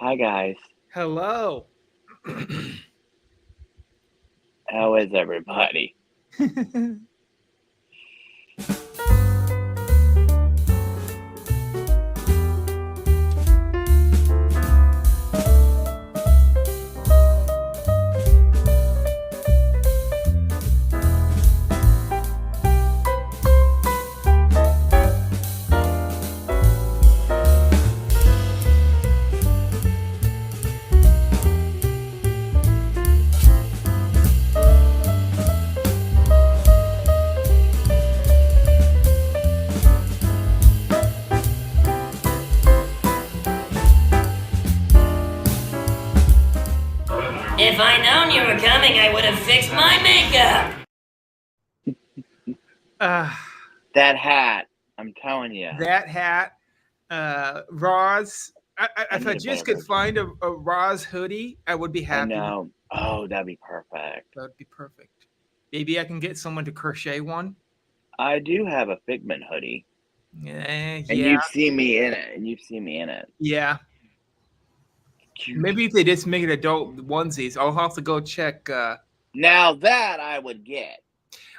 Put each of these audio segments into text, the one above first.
Hi guys. Hello. How is everybody? If I'd known you were coming, I would have fixed my makeup. That hat, I'm telling you. That hat, Roz. If I need a just better could find a Roz hoodie, I would be I happy. know. Oh, that'd be perfect. That would be perfect. Maybe I can get someone to crochet one. I do have a Figment hoodie. And Yeah. you've seen me in it. Yeah. Cute. Maybe if they just make it adult onesies, I'll have to go check. Now that I would get.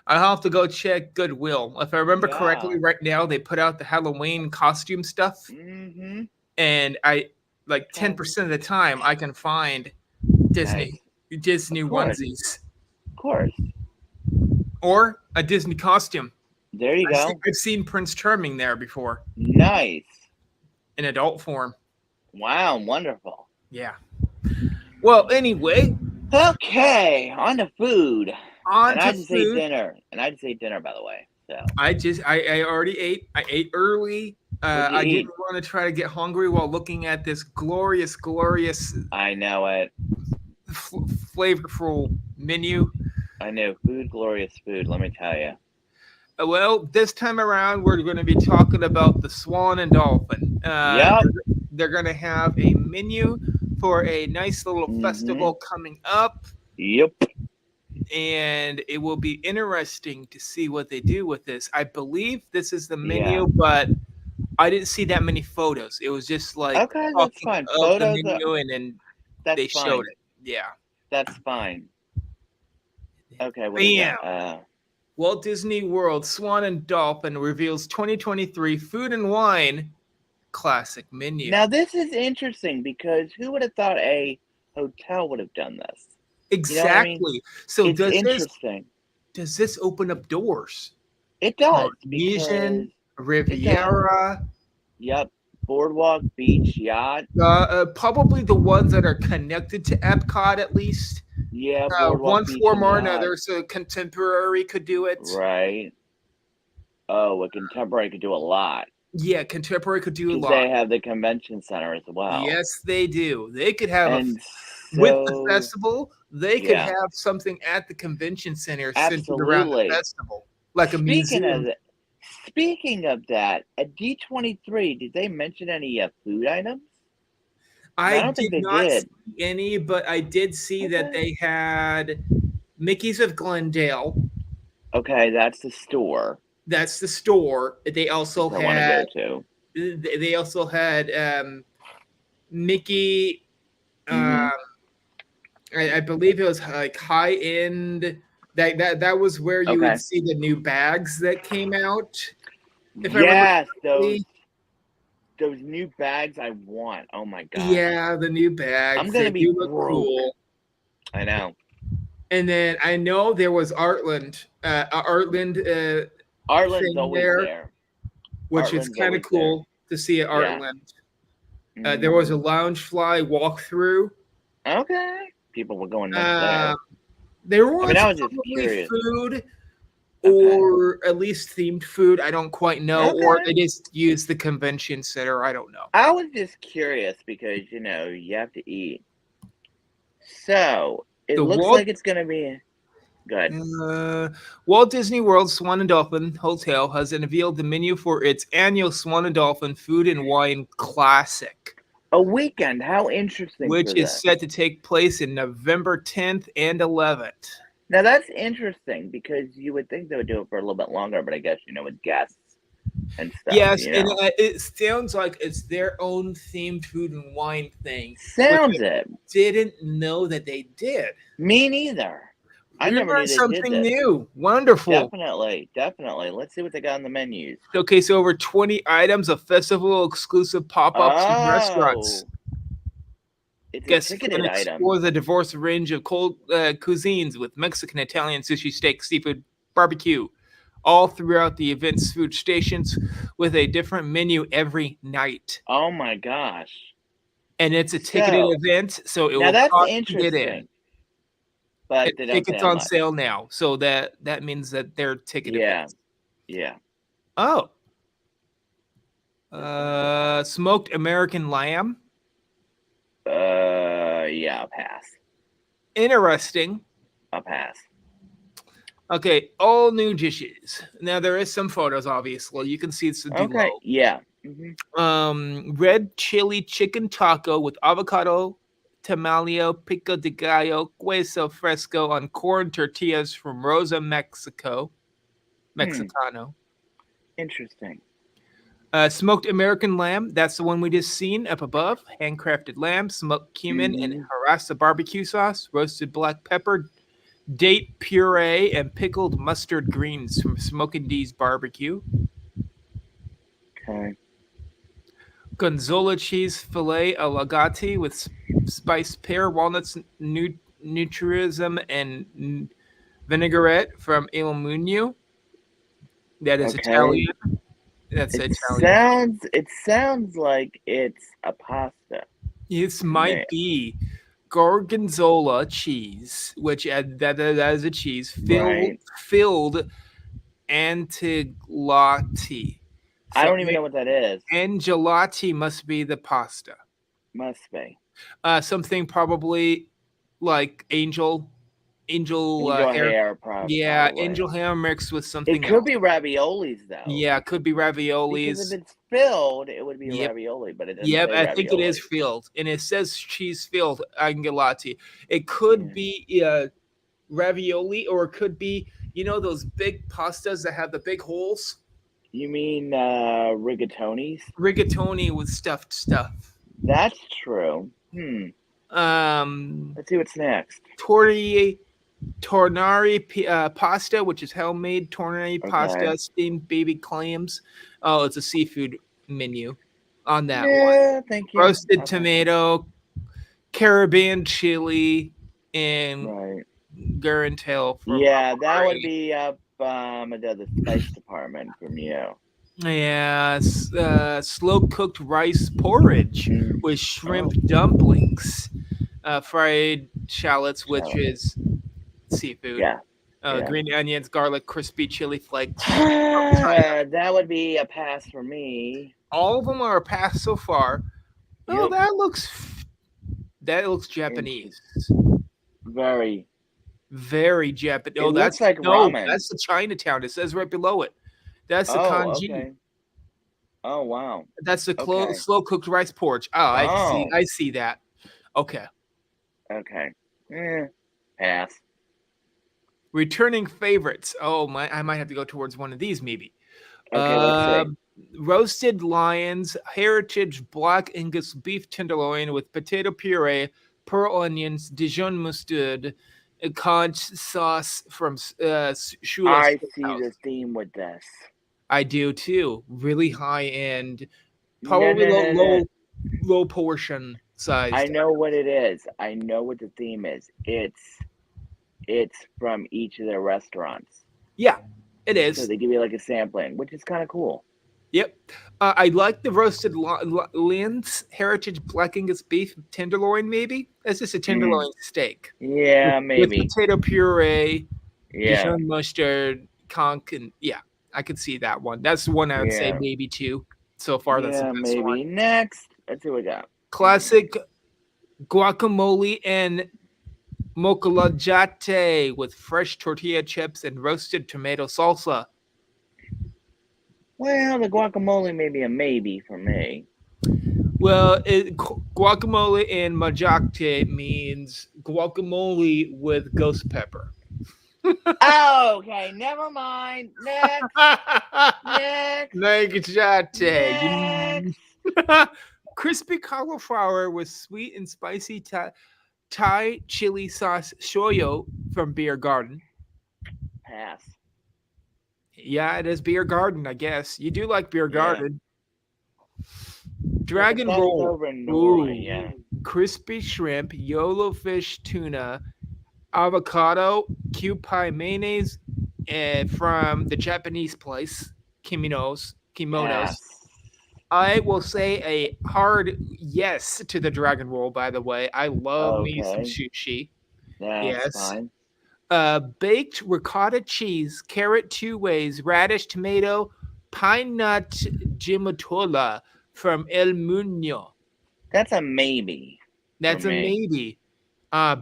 I'll have to go check Goodwill. If I remember Yeah. correctly, right now they put out the Halloween costume stuff. Mm-hmm. And I like 10% of the time I can find Disney Of course. onesies. Of course. Or a Disney costume. There you go. I've seen Prince Charming there before. Nice. In adult form. Wow, wonderful. Yeah. Well, anyway. Okay, on to food. I just ate dinner. And I just ate dinner, by the way. So I already ate. I ate early. I eat? didn't want to try to get hungry while looking at this glorious. I know it. Flavorful menu. I know. Food, glorious food, let me tell you. Well, this time around, we're going to be talking about the Swan and Dolphin. Yep. They're going to have a menu for a nice little festival coming up. Yep. And it will be interesting to see what they do with this. I believe this is the menu, but I didn't see that many photos. It was just like okay, that's fine. Photos the menu, and then they showed it. Yeah, that's fine. Okay, what bam. Walt Disney World Swan and Dolphin reveals 2023 Food and Wine Classic menu. Now this is interesting because who would have thought a hotel would have done this? Exactly. You know what I mean? So it's interesting. Does this open up doors? It does. Polynesian, Riviera. Yep. Boardwalk, beach, yacht. Probably the ones that are connected to Epcot at least. Yeah, one form or another. So Contemporary could do it. Right. Oh, a Contemporary could do a lot. Yeah, Contemporary could do a lot. They have the convention center as well. Yes, they do. They could have with the festival. They could have something at the convention center centered around the festival, like a museum. Speaking of that, at D23, did they mention any food items? I don't think they did see any, but I did see that they had Mickey's of Glendale. Okay, that's the store. That's the store. They also had. They also had Mickey. I believe it was like high end. That was where you would see the new bags that came out. Yes, those new bags I want. Oh my god. Yeah, the new bags. I'm gonna be look cool. I know. And then I know there was Artland. Artland's always there. Which is kind of cool to see at Artland. Yeah. There was a Loungefly walkthrough. Okay. People were going nuts there. There was probably food or at least themed food. I don't quite know. Or they just used the convention center. I don't know. I was just curious because, you have to eat. So, it looks like it's going to be good. Walt Disney World Swan and Dolphin Hotel has unveiled the menu for its annual Swan and Dolphin Food and Wine Classic. A weekend. How interesting. Which is set to take place in November 10th and 11th. Now, that's interesting because you would think they would do it for a little bit longer, but I guess, with guests, and stuff. Yes, and it sounds like it's their own themed food and wine thing. Sounds it. Didn't know that they did. Me neither. I never knew they something did this. new. Wonderful. Definitely. Let's see what they got on the menus. Okay, so over 20 items of festival exclusive pop-ups and restaurants. It's a ticketed item. Explore the diverse range of cold cuisines with Mexican, Italian, sushi, steak, seafood, barbecue, all throughout the event's food stations with a different menu every night. Oh my gosh. And it's a ticketed event, so it will that's cost interesting. to get in. But tickets on sale now, so that means that they're ticketed. Yeah. Oh. Smoked American lamb. Yeah, I'll pass. Interesting. I'll pass. Okay, all new dishes. Now there is some photos, obviously. You can see it's below. Okay, yeah. Red chili chicken taco with avocado, tamalio, pico de gallo, queso fresco on corn tortillas from Rosa, Mexicano. Interesting. Smoked American lamb. That's the one we just seen up above. Handcrafted lamb, smoked cumin and harissa barbecue sauce, roasted black pepper, date puree, and pickled mustard greens from Smokin' D's Barbecue. Okay. Gonzola cheese filet allagati with spiced pear, walnuts, nutrism, and vinaigrette from Il Mugno. That is Italian. That's Italian. It sounds like it's a pasta. This might be gorgonzola cheese, which that is a cheese filled antiglati. So I don't even know what that is. Angelati must be the pasta. Must be. Something probably like angel hair, probably. Yeah, angel hair mixed with something. It could be raviolis, though. Yeah, it could be raviolis. Because if it's filled, it would be ravioli, but it doesn't. Yep, I think it is filled, and it says cheese filled angelati. It could be ravioli, or it could be those big pastas that have the big holes. You mean rigatonis? Rigatoni with stuffed stuff. That's true. Let's see what's next. Tornari pasta, which is homemade tornari pasta, steamed baby clams. Oh, it's a seafood menu on that one. Yeah, thank you. Roasted tomato, Caribbean chili, and Garantale. Yeah, that would be up the spice department from you. Yeah, slow-cooked rice porridge with shrimp dumplings, fried shallots, which is seafood. Green onions, garlic, crispy chili flakes. That would be a pass for me. All of them are a pass so far. Oh, that looks Japanese. Very Japanese. Oh, that's like ramen. That's the Chinatown. It says right below it. That's the kanji. Okay. Oh wow. That's the slow cooked rice porridge. Oh, I see that. Okay. Pass. Returning favorites. Oh my, I might have to go towards one of these maybe. Okay, let's see. Roasted Lions Heritage Black Angus Beef Tenderloin with potato puree, pearl onions, Dijon mustard, conch sauce from Shula. I see the theme with this. I do too. Really high end, probably low portion size. I know what it is. I know what the theme is. It's from each of their restaurants. Yeah, it is. So they give you like a sampling, which is kind of cool. Yep. I like the roasted Lynn's Heritage Black Angus Beef Tenderloin, maybe? That's just a tenderloin steak. Yeah, maybe. With potato puree, Dijon mustard, conch, and I could see that one. That's the one I would say maybe two. So far, that's the best maybe one. Next, let's see what we got. Classic guacamole and mocolajate with fresh tortilla chips and roasted tomato salsa. Well, the guacamole may be a maybe for me. Well, guacamole and majacte means guacamole with ghost pepper. Oh, okay, never mind. Next, next, Negate. next. Crispy cauliflower with sweet and spicy Thai chili sauce shoyo from Beer Garden. Pass. Yeah, it is Beer Garden, I guess. You do like Beer Yeah. Garden. Yeah, Dragon but that's roll. over in Norway, Ooh. yeah. Crispy shrimp, yellow fish tuna, avocado, cube pie mayonnaise, and from the Japanese place, Kimonos. Pass. I will say a hard yes to the dragon roll, by the way. I love me some Okay. sushi. That's Yes. fine. Baked ricotta cheese, carrot two ways, radish, tomato, pine nut gimatola from El Muño. That's a maybe. That's for a me. maybe.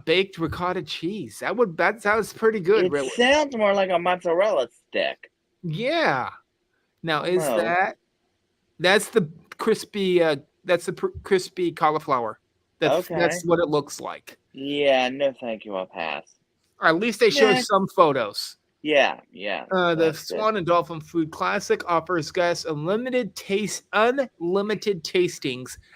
Baked ricotta cheese. That sounds pretty good, It really. sounds more like a mozzarella stick. Yeah. Now is Almost. that's the crispy crispy cauliflower. That's Okay. what it looks like. Yeah, no thank you, I'll pass. Or at least they show Next. some photos. Yeah. The That's good. Swan and Dolphin Food Classic offers guests unlimited tastings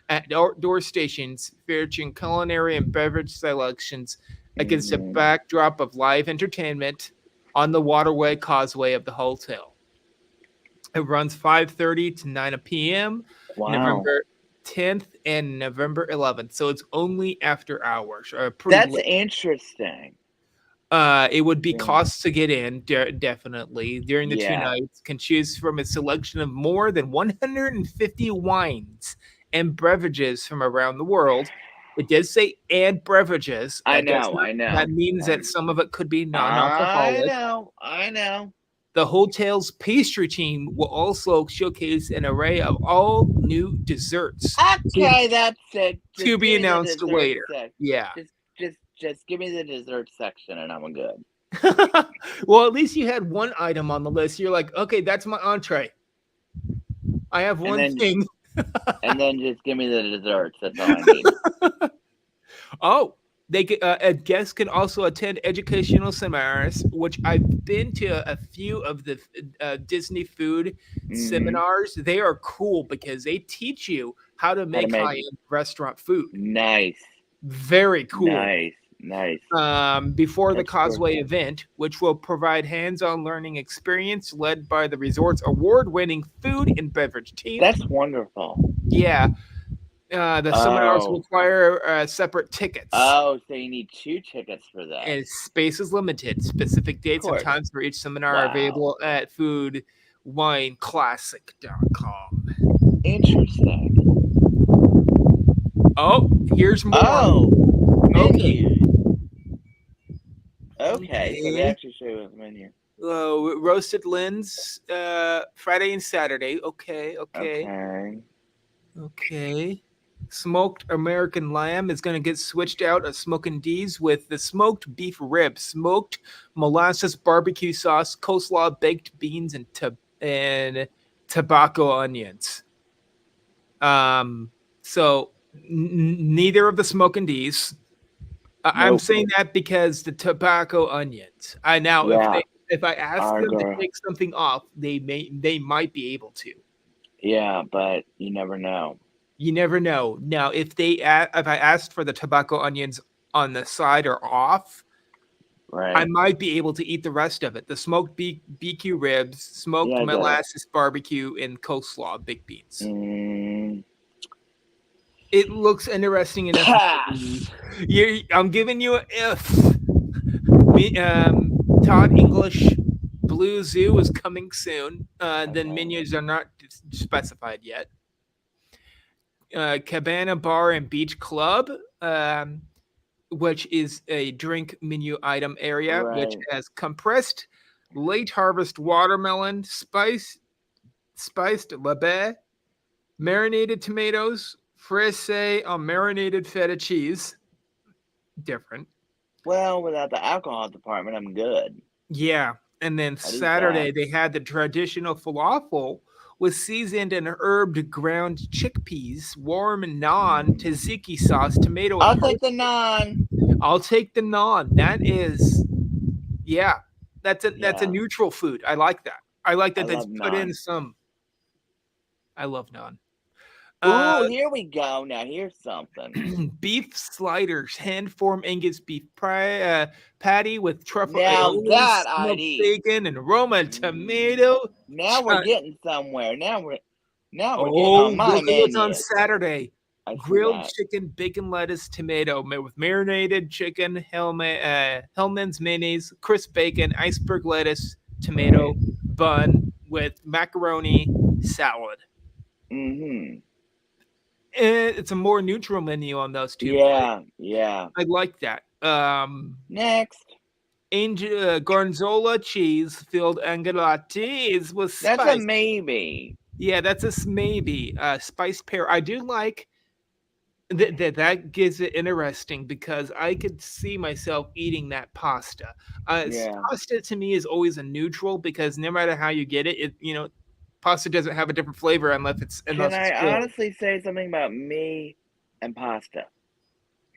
at outdoor stations, featuring culinary and beverage selections against a backdrop of live entertainment on the waterway causeway of the hotel. It runs 5:30 to 9 p.m. Wow. November 10th and November 11th. So it's only after hours. That's late. interesting. It would be costs to get in, definitely. During the 2 nights, can choose from a selection of more than 150 wines and beverages from around the world. It does say and beverages. I know. That means that some of it could be non-alcoholic. I know. The hotel's pastry team will also showcase an array of all new desserts. Okay, that's it. To be announced later. Yeah. Just give me the dessert section and I'm good. Well, at least you had one item on the list. You're like, okay, that's my entree. I have one thing. And then just give me the desserts. That's all I need. Oh, a guest can also attend educational seminars, which I've been to a few of the Disney food seminars. They are cool because they teach you how to make high-end restaurant food. Nice. Very cool. Nice. Before the Causeway event, which will provide hands-on learning experience led by the resort's award-winning food and beverage team. That's wonderful. Yeah. The seminars require separate tickets. Oh, so you need 2 tickets for that. And space is limited. Specific dates and times for each seminar are available at foodwineclassic.com. Interesting. Oh, here's more. Oh, menu. Okay, so they actually show you the menu. Roasted Lin's Friday and Saturday. Okay. Smoked American lamb is going to get switched out of Smokin' D's with the smoked beef rib, smoked molasses barbecue sauce, coleslaw, baked beans, and tobacco onions. So neither of the Smokin' D's. I'm saying that because the tobacco onions. If I ask them to take something off, they might be able to. Yeah, but you never know. You never know. Now, if I asked for the tobacco onions on the side or off, I might be able to eat the rest of it. The smoked BQ ribs, smoked molasses barbecue, and coleslaw, baked beans. It looks interesting enough. I'm giving you an if. Todd English Blue Zoo is coming soon. Then menus are not specified yet. Cabana Bar and Beach Club, which is a drink menu item area, which has compressed late harvest watermelon, spiced labé, marinated tomatoes, fraise on marinated feta cheese. Different. Well, without the alcohol department, I'm good. Yeah. And then Saturday, they had the traditional falafel with seasoned and herbed ground chickpeas, warm naan, tzatziki sauce, tomato. I'll take the naan. I'll take the naan. That is, That's a neutral food. I like that. I like that. I That's love put in naan. some. I love naan. Ooh, here we go. Now here's something. Beef sliders, hand formed Angus beef patty with truffle Now aioli, that I'd smoked eat. bacon, and Roma tomato. Now we're getting somewhere. Now we're getting Oh, on my look at what's on menu. Saturday. I see Grilled that. chicken, bacon, lettuce, tomato, made with marinated chicken, Hellman's mayonnaise, crisp bacon, iceberg lettuce, tomato, Right. bun with macaroni, salad. Mm-hmm. It's a more neutral menu on those two. Yeah, yeah. I like that. Next. Angel Gorgonzola cheese filled angelatis with spice. That's a maybe. Yeah, that's a maybe. Spiced pear. I do like that gives it interesting because I could see myself eating that pasta. Yeah. Pasta to me is always a neutral because no matter how you get it, pasta doesn't have a different flavor unless it's Can I grilled. honestly say something about me and pasta?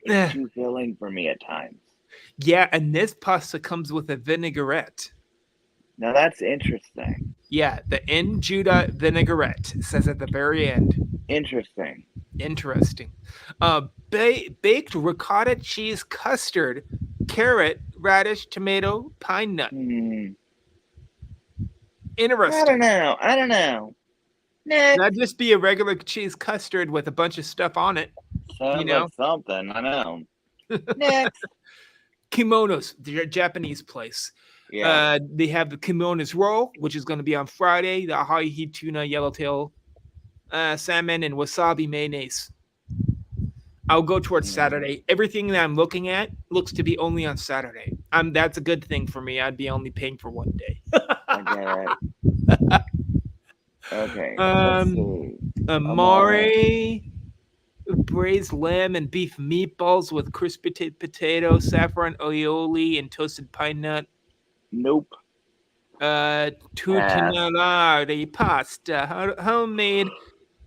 It's too filling for me at times. Yeah, and this pasta comes with a vinaigrette. Now that's interesting. Yeah, the in Judah vinaigrette says at the very end. Interesting. Baked ricotta cheese custard, carrot, radish, tomato, pine nut. Interesting. I don't know. Next. That'd just be a regular cheese custard with a bunch of stuff on it. Sounds like something. I know. Next. Kimonos, the Japanese place. Yeah. They have the kimonos roll, which is going to be on Friday. The ahi tuna, yellowtail salmon, and wasabi mayonnaise. I'll go towards Saturday. Everything that I'm looking at looks to be only on Saturday. That's a good thing for me. I'd be only paying for one day. I get it. Okay. Let's see. Amare, braised lamb and beef meatballs with crispy potato, saffron aioli, and toasted pine nut. Nope. Tutinolari pasta, homemade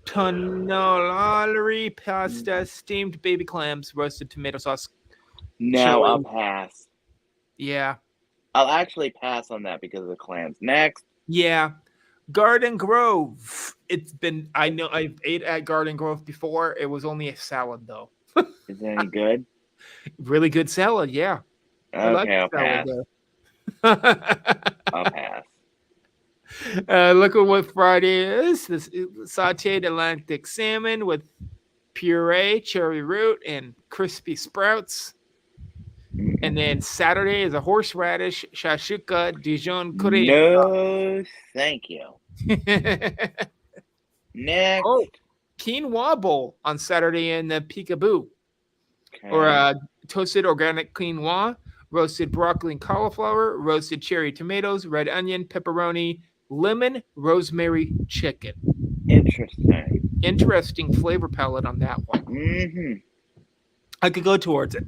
tonolari pasta, steamed baby clams, roasted tomato sauce. No, I'll pass. Yeah. I'll actually pass on that because of the clams. Next. Yeah. Garden Grove. I know I've ate at Garden Grove before. It was only a salad though. Is it any good? Really good salad, yeah. Okay, I'll pass. I'll pass. Look at what Friday is. This sauteed Atlantic salmon with puree, cherry root, and crispy sprouts. And then Saturday is a horseradish, shashuka, Dijon curry. No, thank you. Next. Oh, quinoa bowl on Saturday in the Peekaboo. Okay. Or toasted organic quinoa, roasted broccoli and cauliflower, roasted cherry tomatoes, red onion, pepperoni, lemon, rosemary, chicken. Interesting flavor palette on that one. Mm-hmm. I could go towards it.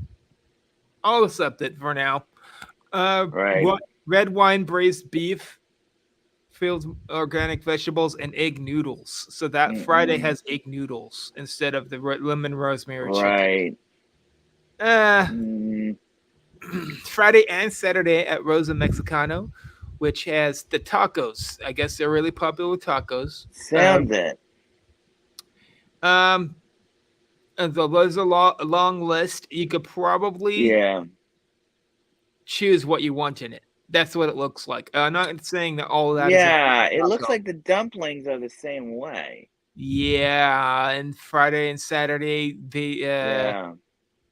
I'll accept it for now. Right. Red wine braised beef, filled organic vegetables, and egg noodles. So that Friday has egg noodles instead of the lemon rosemary chicken. Right. Friday and Saturday at Rosa Mexicano, which has the tacos. I guess they're really popular with tacos. Sounds it. There's a long list. You could probably choose what you want in it. That's what it looks like. I'm not saying that all of that. Yeah, it looks like the dumplings are the same way. Yeah, and Friday and Saturday the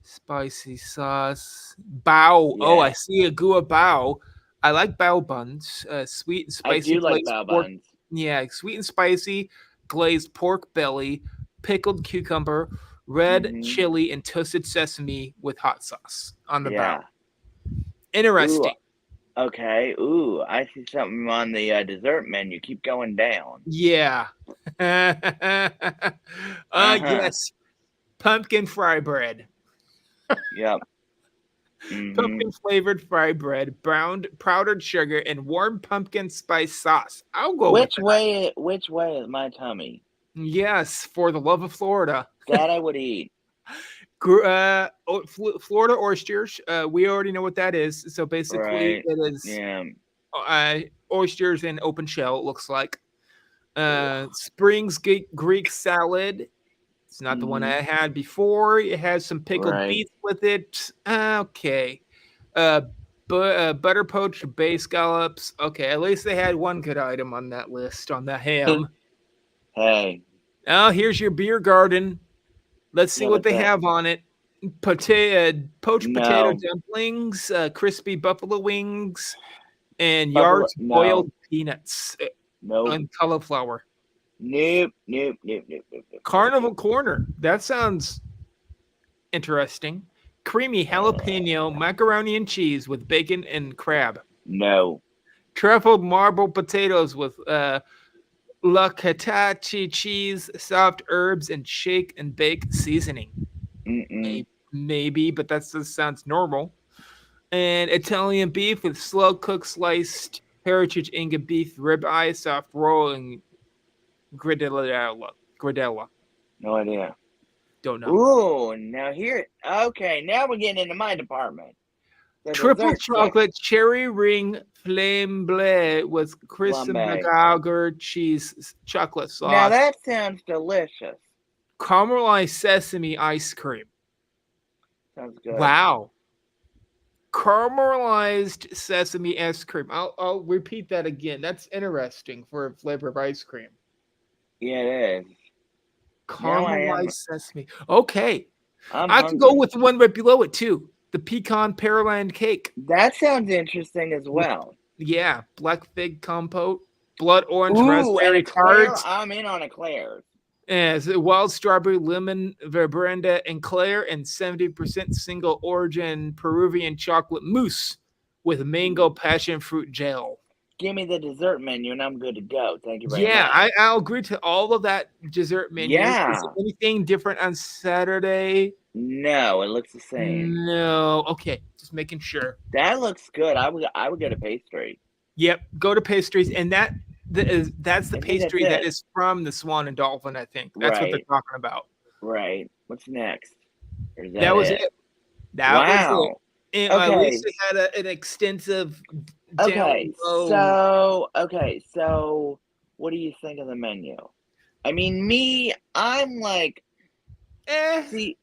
spicy sauce bao. Yeah. Oh, I see a gua bao. I like bao buns. Sweet and spicy. I do like bao buns. Yeah, sweet and spicy glazed pork belly, pickled cucumber, red chili, and toasted sesame with hot sauce on the bao. Interesting. Ooh, okay. Ooh, I see something on the dessert menu. Keep going down. Yeah. Yes. Pumpkin fry bread. Yep. Pumpkin flavored fry bread, browned powdered sugar, and warm pumpkin spice sauce. I'll go. Which way is my tummy? Yes, for the love of Florida. That I would eat. Florida oysters. We already know what that is. So basically, it is oysters and open shell. It looks like Springs Greek salad. It's not the one I had before. It has some pickled beef with it. Okay. Butter poached bay scallops. Okay, at least they had one good item on that list on the ham. Hey. Oh, here's your beer garden. Let's see what they that? have on it. Poached potato dumplings, crispy buffalo wings, and Yard's boiled peanuts. And cauliflower. Nope. Carnival Corner. That sounds interesting. Creamy jalapeno macaroni and cheese with bacon and crab. No. Truffled marble potatoes with La Catachi cheese, soft herbs, and shake and bake seasoning. Maybe, but that just sounds normal. And Italian beef with slow cooked sliced heritage Inga beef ribeye, soft roll, and gradella. No idea. Don't know. Ooh, now here. Okay, now we're getting into my department. Triple chocolate cherry ring flambe with Christmas cheese chocolate sauce. Now that sounds delicious. Caramelized sesame ice cream. Sounds good. Wow. Caramelized sesame ice cream. I'll repeat that again. That's interesting for a flavor of ice cream. Yeah, it is. Caramelized sesame. Okay. I can go with the one right below it too. The pecan pearland cake. That sounds interesting as well. Yeah. Black fig compote. Blood orange raspberry tart. I'm in on eclairs. As wild strawberry, lemon, verbranda, and Claire, and 70% single origin Peruvian chocolate mousse with mango passion fruit gel. Give me the dessert menu and I'm good to go. Thank you very much. I'll agree to all of that dessert menu. Yeah. Is there anything different on Saturday? No, it looks the same. No. Okay, just making sure. That looks good. I would go to pastry. Yep, go to pastries, and that's the pastry that is from the Swan and Dolphin, I think. That's what they're talking about. Right. What's next? That was it. That was it. And okay. At least they had an extensive so what do you think of the menu? I mean, I'm like, just give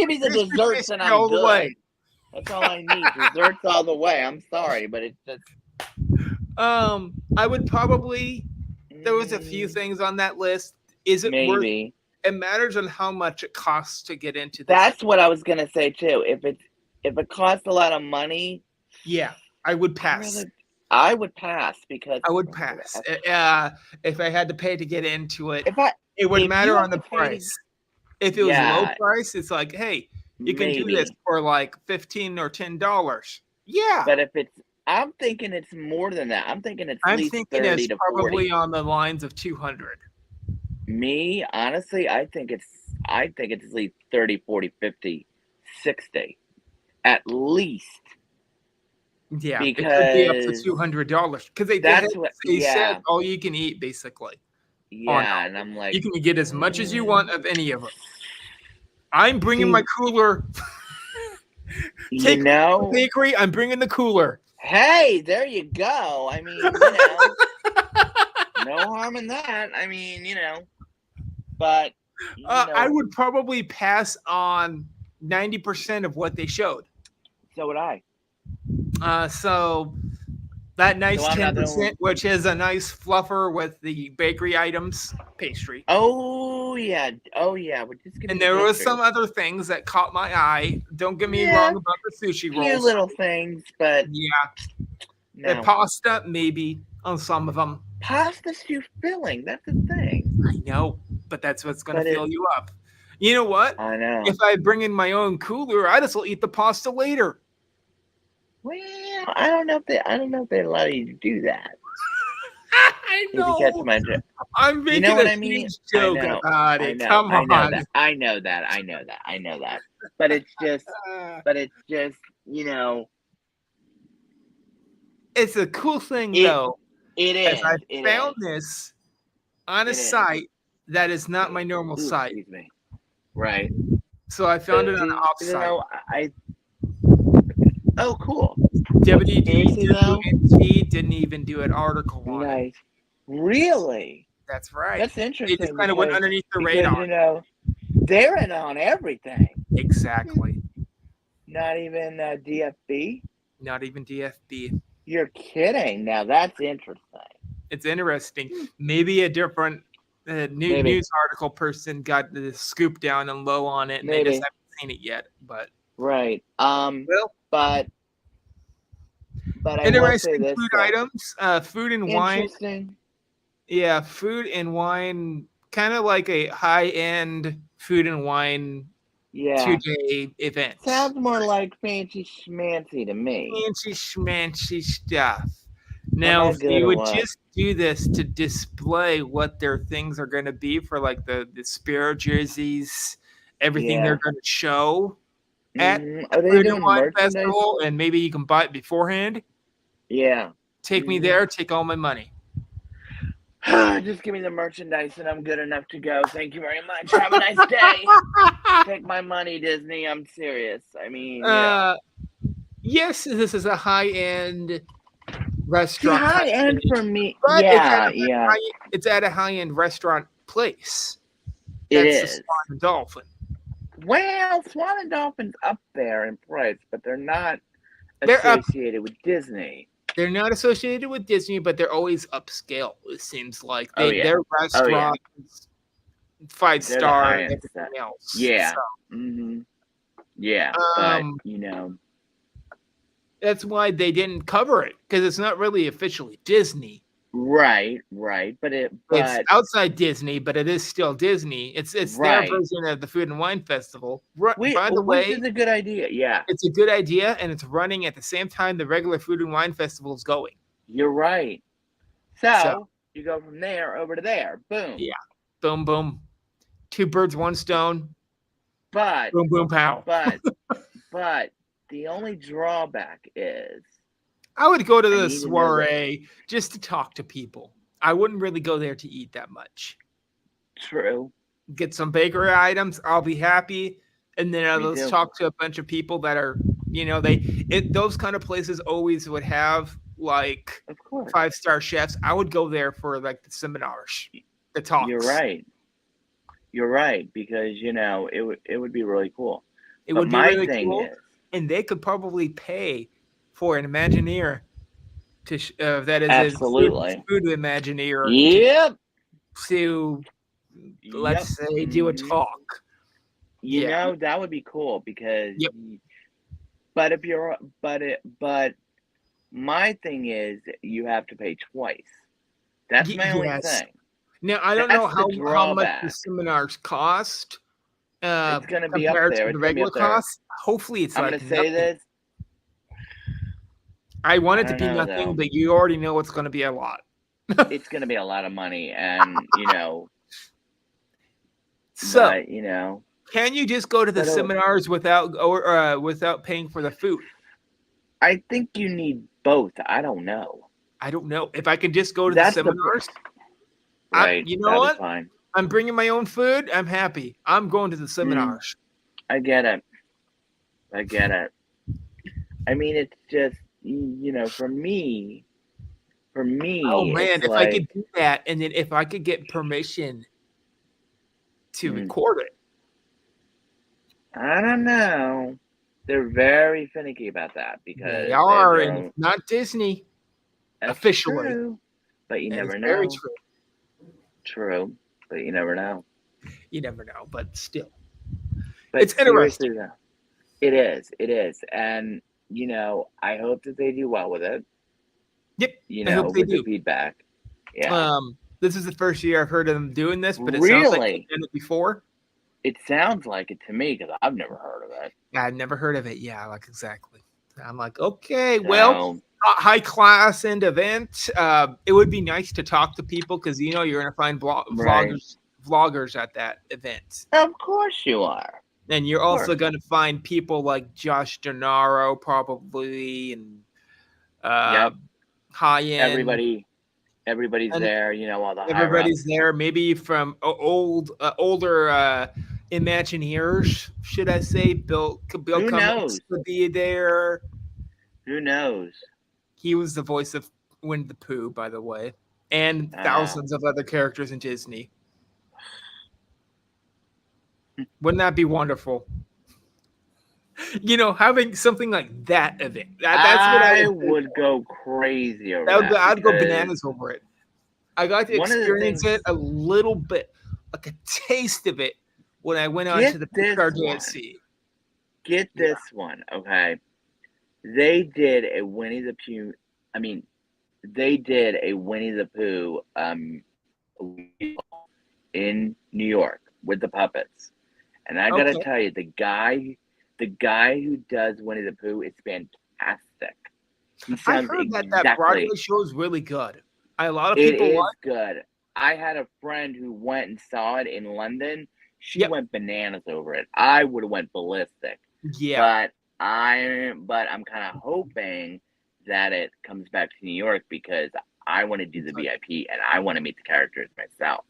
me the desserts and I'm good. Way. That's all I need. Desserts all the way. I'm sorry, but it's just. I would probably. There was a few things on that list. Is it worth? It matters on how much it costs to get into this. That's what I was gonna say too. If it costs a lot of money, yeah, I would pass. I would pass because I would pass. If I had to pay to get into it, it would matter on the price. If it was low price, it's like, hey, you can do this for like $15 or $10. Yeah, but if I'm thinking it's more than that. I'm thinking it's at least 30 to 40. Probably on the lines of 200. Me, honestly, I think it's at least 30, 40, 50, 60. At least. Yeah, because it could be up to $200. Because they said all you can eat, basically. Yeah, and I'm like... You can get as much as you want of any of it. I'm bringing my cooler. Bakery, I'm bringing the cooler. Hey, there you go. I mean, no harm in that. I mean, but I would probably pass on 90% of what they showed. So would I. So that nice 10%, which is a nice fluffer with the bakery items, pastry. Oh yeah. And there was some other things that caught my eye. Don't get me wrong about the sushi rolls. Few little things, but the pasta maybe on some of them. Pasta's too filling. That's the thing. I know, but that's what's going to fill you up. You know what? I know. If I bring in my own cooler, I just will eat the pasta later. Well, I don't know if they allow you to do that. I know. If you catch my drift. I'm making a huge joke about it. Come on. I know that. But it's just, It's a cool thing, though. It is. I found this on a site that is not my normal site. Excuse me. Right. So I found it on an off-site. Oh, cool. WDWNT didn't even do an article on it. Nice. Really? That's right. That's They interesting. just kind of went underneath the because, radar. you know, they're in on everything. Exactly. Not even DFB? Not even DFB. You're kidding. Now that's interesting. It's interesting. Maybe a different news article person got the scoop down and low on it, and they just haven't seen it yet. But right. Well, but I interesting will say this, food items, food and wine. Interesting. Yeah, food and wine, kind of like a high-end food and wine 2-day event. Sounds more like fancy schmancy to me. Fancy schmancy stuff. Now, if you would just do this to display what their things are going to be for like the Sparrow jerseys, everything they're going to show at the Food and Wine Festival, and maybe you can buy it beforehand. Yeah. Take me there, take all my money. Just give me the merchandise and I'm good enough to go. Thank you very much. Have a nice day. Take my money, Disney. I'm serious. I mean, yes, this is a high-end restaurant. High-end for me. But it's at a high-end restaurant place. That's the Swan and Dolphin. Well, Swan and Dolphin's up there in price, but they're not associated with Disney. They're not associated with Disney, but they're always upscale, it seems like. Their restaurant is 5-star and everything else. Yeah. So. Yeah. But, you know. That's why they didn't cover it, because it's not really officially Disney. Right. But it's outside Disney, but it is still Disney. It's their version of the Food and Wine Festival. By the way, which is a good idea. Yeah, it's a good idea, and it's running at the same time the regular Food and Wine Festival is going. You're right. So you go from there over to there. Boom. Yeah. Boom, boom. 2 birds, 1 stone. But boom, boom, pow. But the only drawback is, I would go to the soiree just to talk to people. I wouldn't really go there to eat that much. True. Get some bakery items. I'll be happy. And then I'll just talk to a bunch of people that are, those kind of places always would have like 5-star chefs. I would go there for like the seminars, the talks. You're right. Because, it would be really cool. It would be really cool. And they could probably pay for an Imagineer that is absolutely a food Imagineer. Yep. To let's say do a talk. You know, that would be cool because. Yep. But if you're, but my thing is you have to pay twice. That's my only thing. Now I don't know how much the seminars cost. It's going to be up there. To the regular cost. Hopefully, it's. I'm going to say this. I want it to be nothing, but you already know it's going to be a lot. It's going to be a lot of money, and So but, can you just go to the seminars without paying for the food? I think you need both. I don't know. If I can just go to the seminars. Right. You know what? Fine. I'm bringing my own food. I'm happy. I'm going to the seminars. I get it. I mean, it's just, for me. Oh man, if I could do that, and then if I could get permission to record it. I don't know. They're very finicky about that because they are, and it's not Disney officially. True, but you never know. Very true. True, but you never know. You never know, but still, but it's interesting. Though, it is, and I hope that they do well with it. Yep, I hope they do. The feedback. Yeah. This is the first year I've heard of them doing this, but it sounds like they've done it before. It sounds like it to me because I've never heard of it. I've never heard of it. Yeah, like exactly. I'm like, okay, well, high class and event. It would be nice to talk to people because you're going to find vloggers at that event. Of course you are. And you're also going to find people like Josh Gennaro probably and high end. Everybody's there. All the everybody's there. Maybe from older Imagineers, should I say? Bill Cummings could be there. Who knows? He was the voice of Winnie the Pooh, by the way, and thousands of other characters in Disney. Wouldn't that be wonderful? Having something like that of it. That's what I would go crazy over that. I'd go bananas over it. I got to experience it a little bit, like a taste of it, when I went on to the Pixar DSC. Get this one, okay? They did a Winnie the Pooh. They did a Winnie the Pooh in New York with the puppets, and I gotta tell you, the guy who does Winnie the Pooh is fantastic. I heard that Broadway show is really good. A lot of people it is good. I had a friend who went and saw it in London. She went bananas over it. I would have went ballistic. Yeah, but I'm kind of hoping that it comes back to New York because I want to do the VIP and I want to meet the characters myself.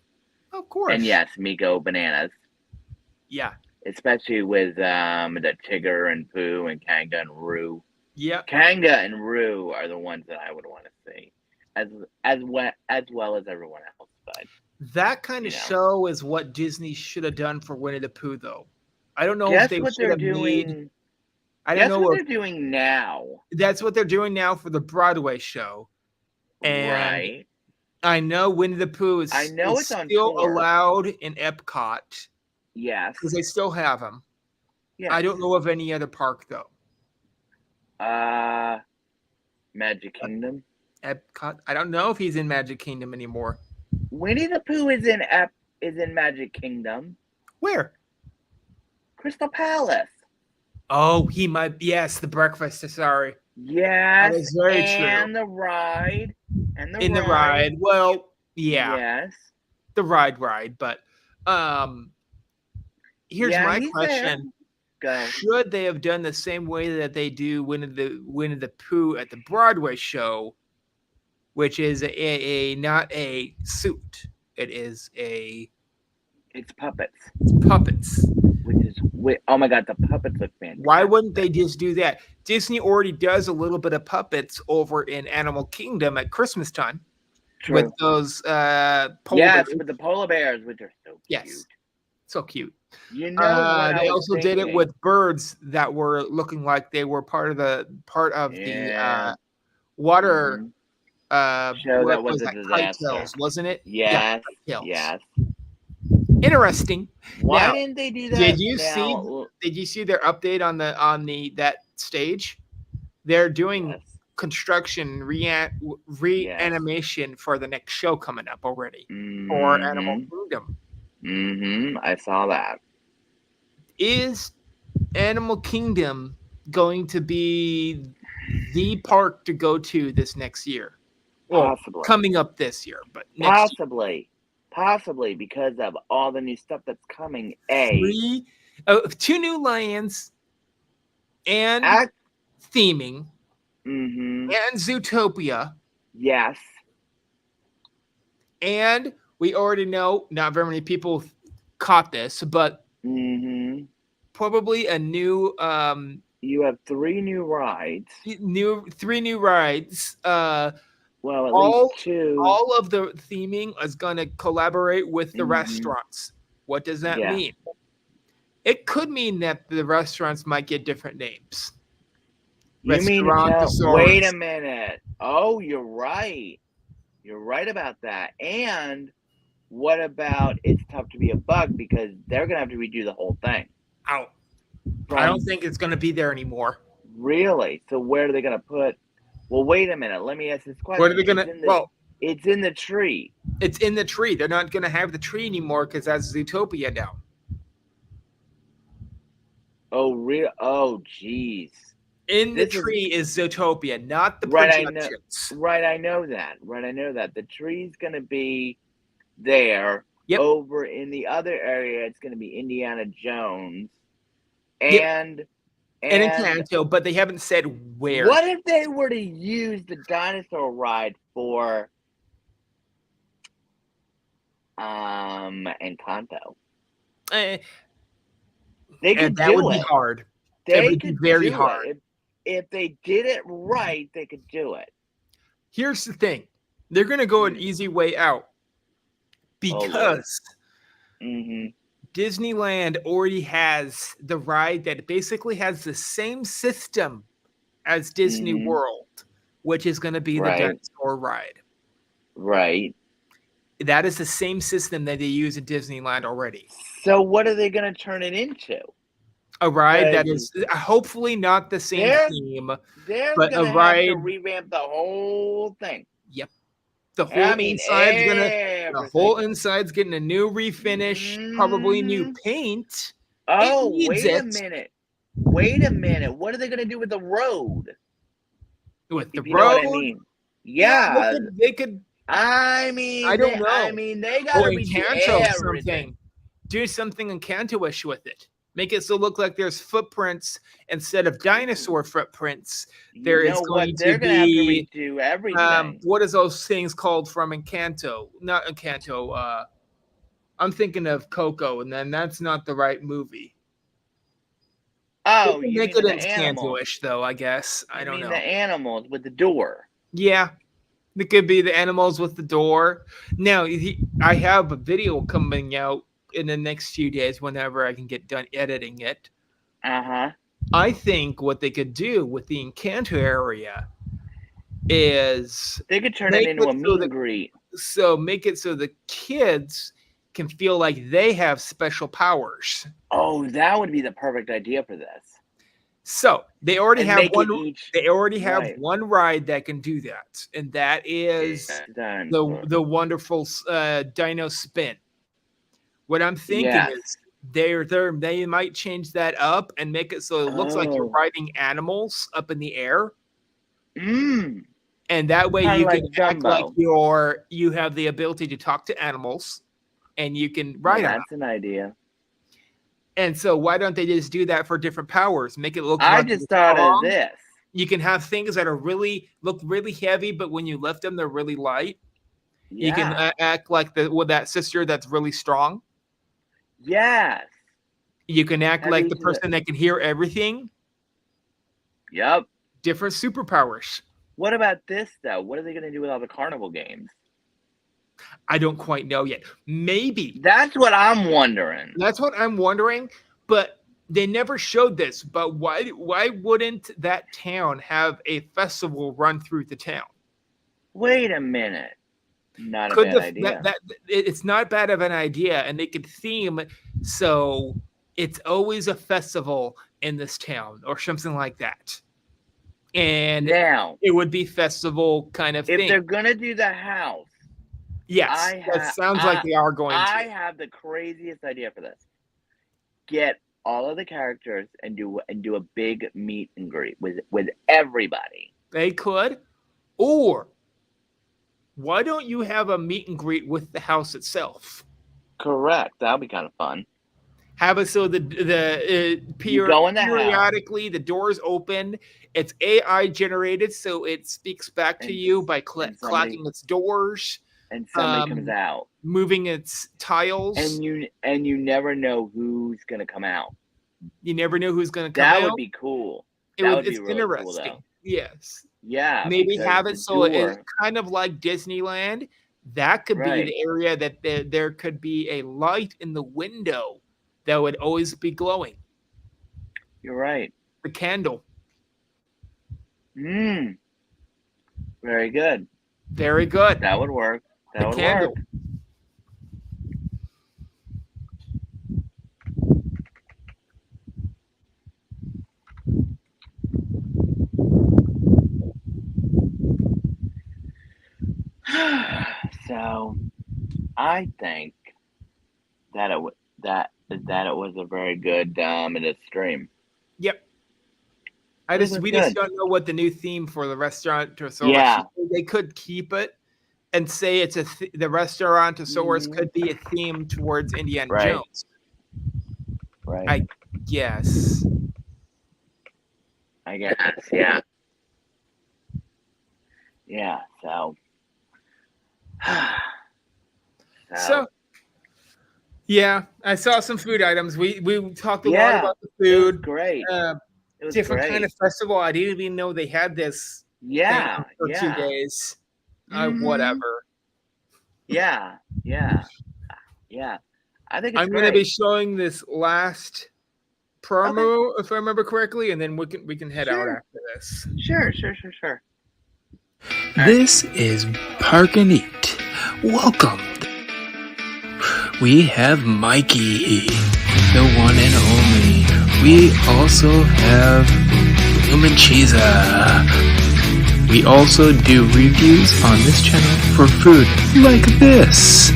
Of course. And yes, me go bananas. Yeah. Especially with the Tigger and Pooh and Kanga and Roo. Yeah. Kanga and Roo are the ones that I would want to see, as well as everyone else. But that kind of show is what Disney should have done for Winnie the Pooh, though. I don't know if they should have made. I don't know what they're doing now. That's what they're doing now for the Broadway show. And I know Winnie the Pooh is still allowed in Epcot. Yes. Because they still have him. Yeah. I don't know of any other park, though. Magic Kingdom? Epcot? I don't know if he's in Magic Kingdom anymore. Winnie the Pooh is in Magic Kingdom. Where? Crystal Palace. Oh, he might. Yes, the breakfast. Sorry. Yes. That is very true. And the ride. The ride. Well, yeah. Yes. The ride. But here's my question. Go. Should they have done the same way that they do Winnie the Pooh at the Broadway show, which is not a suit. It's puppets. Puppets. Oh my God, the puppets look fantastic. Why wouldn't they just do that? Disney already does a little bit of puppets over in Animal Kingdom at Christmas time. True. With those polar bears. With the polar bears, which are so cute. Yes. So cute. You know, they also did it with birds that were looking like they were part of the water show that was a disaster. Tails, wasn't it? Yes. Yes. Interesting. Why didn't they do that? Did you see their update on that stage? They're doing construction reanimation for the next show coming up already for Animal Kingdom. I saw that. Is Animal Kingdom going to be the park to go to this next year? Well, possibly. Coming up this year, but next year. Possibly because of all the new stuff that's coming. 2 new lands and theming and Zootopia. Yes. And we already know not very many people caught this, but probably a new. You have 3 new rides. 3 new rides. Well, at least 2. All of the theming is going to collaborate with the restaurants. What does that mean? It could mean that the restaurants might get different names. Wait a minute. Oh, you're right. You're right about that. And what about It's Tough to Be a Bug, because they're going to have to redo the whole thing. I don't think it's going to be there anymore. Really? So where are they going to put? Well, wait a minute. Let me ask this question. Where are they going to? It's in the tree. It's in the tree. They're not going to have the tree anymore because that's Zootopia now. Oh, real? Oh, jeez. In the tree is Zootopia, not the projections. I know that. The tree's going to be there. Yep. Over in the other area, it's going to be Indiana Jones. And Encanto, but they haven't said where. What if they were to use the dinosaur ride for Encanto? They could do it. That would be hard. It would be very hard. if they did it right, they could do it. Here's the thing. They're going to go an easy way out because Disneyland already has the ride that basically has the same system as Disney World, which is going to be the dinosaur ride. Right. That is the same system that they use at Disneyland already. So what are they going to turn it into? A ride that is hopefully not the same theme, but a ride have to revamp the whole thing. Yep. The whole inside's getting a new refinish, probably new paint. Oh, wait a minute. Wait a minute. What are they going to do with the road? With the road? You know what I mean? Yeah. They could. I don't know. I mean, they got to redo something. Do something Encanto-ish with it. Make it so look like there's footprints instead of dinosaur footprints. There is going to be redo everything. What is those things called from Encanto? Not Encanto. I'm thinking of Coco, and then that's not the right movie. Oh, you make it Encanto-ish, though. I guess I don't know. The animals with the door. Yeah, it could be the animals with the door. Now, I have a video coming out in the next few days whenever I can get done editing it. I think what they could do with the Encanto area is they could turn it into a meet and greet. So make it so the kids can feel like they have special powers. Oh, that would be the perfect idea for this. So they already have one. They already have one ride that can do that, and that is the wonderful Dino Spin. What I'm thinking is they might change that up and make it so it looks like you're riding animals up in the air. And that way you can act like you have the ability to talk to animals and you can ride on them. That's an idea. And so why don't they just do that for different powers? Make it look I just thought of this. You can have things that are look really heavy, but when you lift them, they're really light. Yeah. You can act like that sister that's really strong. Yes. You can act like the person that can hear everything. Yep. Different superpowers. What about this, though? What are they going to do with all the carnival games? I don't quite know yet. Maybe. That's what I'm wondering. But they never showed this. But why wouldn't that town have a festival run through the town? Wait a minute. Not a bad idea. It's not bad of an idea, and they could theme so it's always a festival in this town or something like that. And now it would be festival kind of thing. If they're gonna do the house, yes, that sounds like they are going to. I have the craziest idea for this. Get all of the characters and do a big meet and greet with everybody. They could, or why don't you have a meet and greet with the house itself? Correct. That would be kind of fun. Have it so periodically the doors open. It's AI generated, so it speaks back to you by clacking its doors. And somebody comes out, moving its tiles. And you never know who's gonna come out. You never know who's gonna come out. That would be cool. It's really interesting. Cool, yes. Yeah. Maybe have it so it's kind of like Disneyland. That could be the area that there could be a light in the window that would always be glowing. You're right. The candle. Very good. Very good. That would work. That would candle. work. So, I think that it was a very good stream. Yep. We just don't know what the new theme for the Restaurantosaurus. Yeah. They could keep it and say it's the Restaurantosaurus could be a theme towards Indiana Jones. Right. I guess. Yeah. Yeah. So, yeah, I saw some food items. We talked a lot about the food. Great. It was different great. kind of festival. I didn't even know they had this Yeah, thing for 2 days. Whatever. Yeah. I think it's I'm great. going to be showing this last promo, if I remember correctly, and then we can head out after this. Sure. This is Park and Eat. Welcome. We have Mikey, the one and only. We also have Bloomin' Cheesa. We also do reviews on this channel for food like this.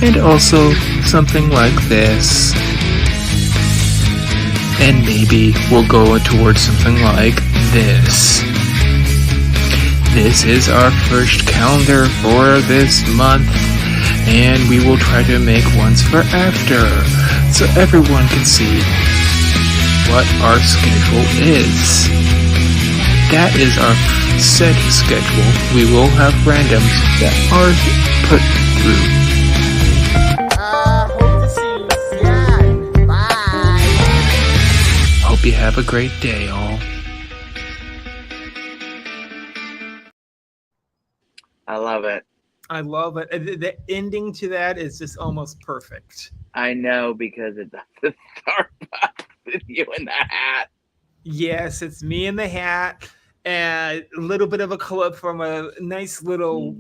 And also something like this. And maybe we'll go towards something like this. This is our first calendar for this month, and we will try to make ones for after, so everyone can see what our schedule is. That is our set schedule. We will have randoms that are put through. Hope to see you. Yeah, bye. Hope you have a great day, all. I love it. I love it. The ending to that is just almost perfect. I know, because it's the Starbucks with you in the hat. Yes, it's me in the hat. And a little bit of a clip from a nice little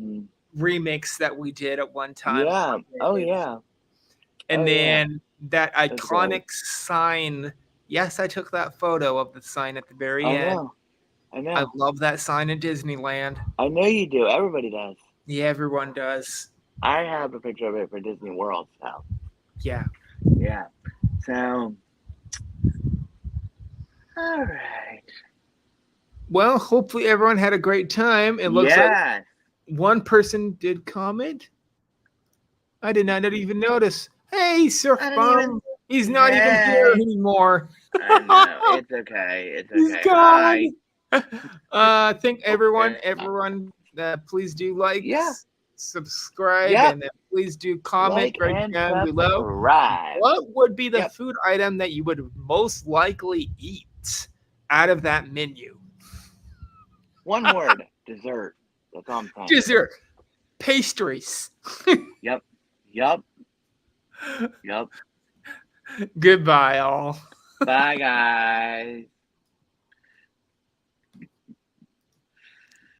remix that we did at one time. Yeah. Oh, yeah. And then that iconic sign. Yes, I took that photo of the sign at the very end. I know. I love that sign in Disneyland. I know you do. Everybody does. Yeah, everyone does. I have a picture of it for Disney World. So. Yeah. Yeah. So. All right. Well, hopefully everyone had a great time. It looks like one person did comment. I did not even notice. Hey, Surf Bomb. He's not even here anymore. I know. It's okay. It's okay. He's gone. Thank everyone. Please do like, subscribe, and then please do comment right down below. What would be the food item that you would most likely eat out of that menu? One word: dessert. That's all I'm saying. Dessert, pastries. Yep. Goodbye, all. Bye, guys.